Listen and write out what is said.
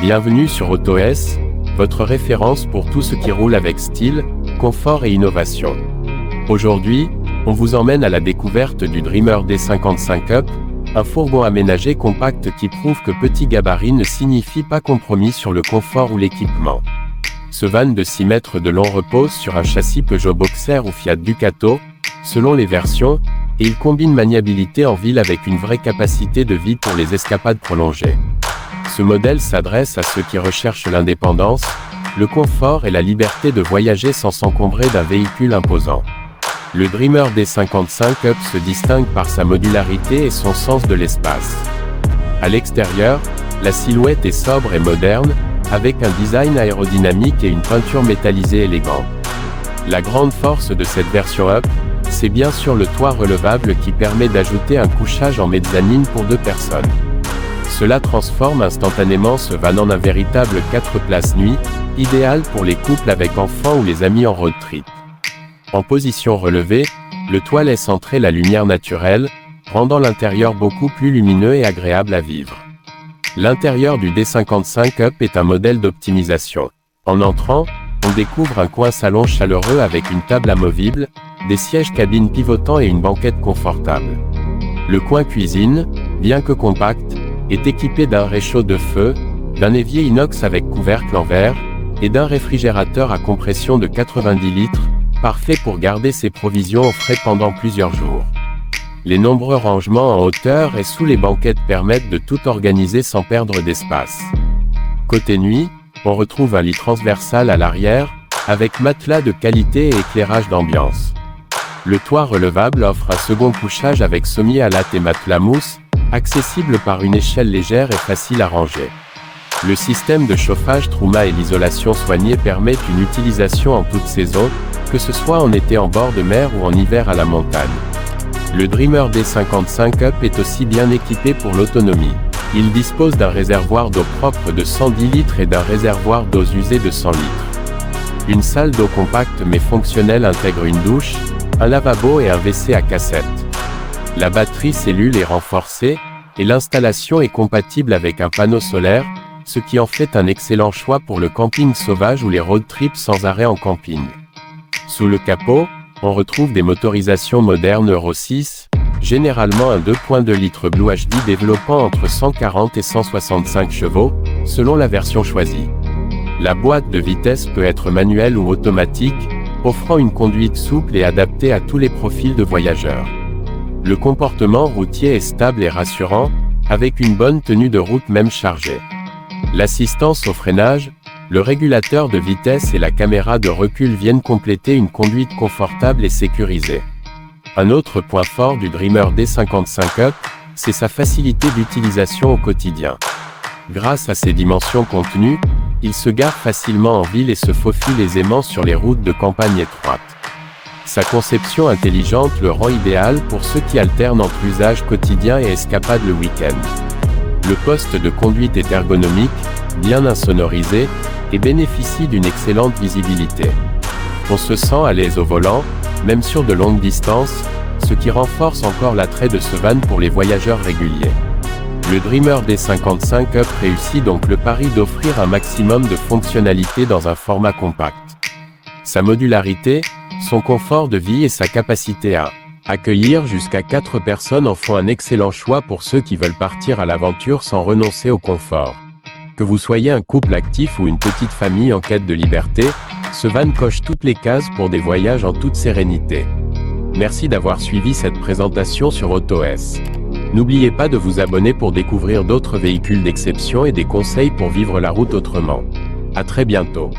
Bienvenue sur AutoS, votre référence pour tout ce qui roule avec style, confort et innovation. Aujourd'hui, on vous emmène à la découverte du Dreamer D55 Up, un fourgon aménagé compact qui prouve que petit gabarit ne signifie pas compromis sur le confort ou l'équipement. Ce van de 6 mètres de long repose sur un châssis Peugeot Boxer ou Fiat Ducato, selon les versions, et il combine maniabilité en ville avec une vraie capacité de vie pour les escapades prolongées. Ce modèle s'adresse à ceux qui recherchent l'indépendance, le confort et la liberté de voyager sans s'encombrer d'un véhicule imposant. Le Dreamer D55 Up se distingue par sa modularité et son sens de l'espace. À l'extérieur, la silhouette est sobre et moderne, avec un design aérodynamique et une peinture métallisée élégante. La grande force de cette version Up, c'est bien sûr le toit relevable qui permet d'ajouter un couchage en mezzanine pour 2 personnes. Cela transforme instantanément ce van en un véritable 4 places nuit, idéal pour les couples avec enfants ou les amis en road trip. En position relevée, le toit laisse entrer la lumière naturelle, rendant l'intérieur beaucoup plus lumineux et agréable à vivre. L'intérieur du D55 Up est un modèle d'optimisation. En entrant, on découvre un coin salon chaleureux avec une table amovible, des sièges cabine pivotants et une banquette confortable. Le coin cuisine, bien que compact, est équipé d'un réchaud de feu, d'un évier inox avec couvercle en verre, et d'un réfrigérateur à compression de 90 litres, parfait pour garder ses provisions au frais pendant plusieurs jours. Les nombreux rangements en hauteur et sous les banquettes permettent de tout organiser sans perdre d'espace. Côté nuit, on retrouve un lit transversal à l'arrière, avec matelas de qualité et éclairage d'ambiance. Le toit relevable offre un second couchage avec sommier à latte et matelas mousse, accessible par une échelle légère et facile à ranger. Le système de chauffage Truma et l'isolation soignée permettent une utilisation en toute saison, que ce soit en été en bord de mer ou en hiver à la montagne. Le Dreamer D55 Up est aussi bien équipé pour l'autonomie. Il dispose d'un réservoir d'eau propre de 110 litres et d'un réservoir d'eau usée de 100 litres. Une salle d'eau compacte mais fonctionnelle intègre une douche, un lavabo et un WC à cassette. La batterie cellule est renforcée, et l'installation est compatible avec un panneau solaire, ce qui en fait un excellent choix pour le camping sauvage ou les road trips sans arrêt en camping. Sous le capot, on retrouve des motorisations modernes Euro 6, généralement un 2.2 litres Blue HD développant entre 140 et 165 chevaux, selon la version choisie. La boîte de vitesse peut être manuelle ou automatique, offrant une conduite souple et adaptée à tous les profils de voyageurs. Le comportement routier est stable et rassurant, avec une bonne tenue de route même chargée. L'assistance au freinage, le régulateur de vitesse et la caméra de recul viennent compléter une conduite confortable et sécurisée. Un autre point fort du Dreamer D55 Up, c'est sa facilité d'utilisation au quotidien. Grâce à ses dimensions contenues, il se gare facilement en ville et se faufile aisément sur les routes de campagne étroites. Sa conception intelligente le rend idéal pour ceux qui alternent entre usage quotidien et escapade le week-end. Le poste de conduite est ergonomique, bien insonorisé, et bénéficie d'une excellente visibilité. On se sent à l'aise au volant, même sur de longues distances, ce qui renforce encore l'attrait de ce van pour les voyageurs réguliers. Le Dreamer D55 Up réussit donc le pari d'offrir un maximum de fonctionnalités dans un format compact. Sa modularité, son confort de vie et sa capacité à accueillir jusqu'à 4 personnes en font un excellent choix pour ceux qui veulent partir à l'aventure sans renoncer au confort. Que vous soyez un couple actif ou une petite famille en quête de liberté, ce van coche toutes les cases pour des voyages en toute sérénité. Merci d'avoir suivi cette présentation sur AutoS. N'oubliez pas de vous abonner pour découvrir d'autres véhicules d'exception et des conseils pour vivre la route autrement. À très bientôt.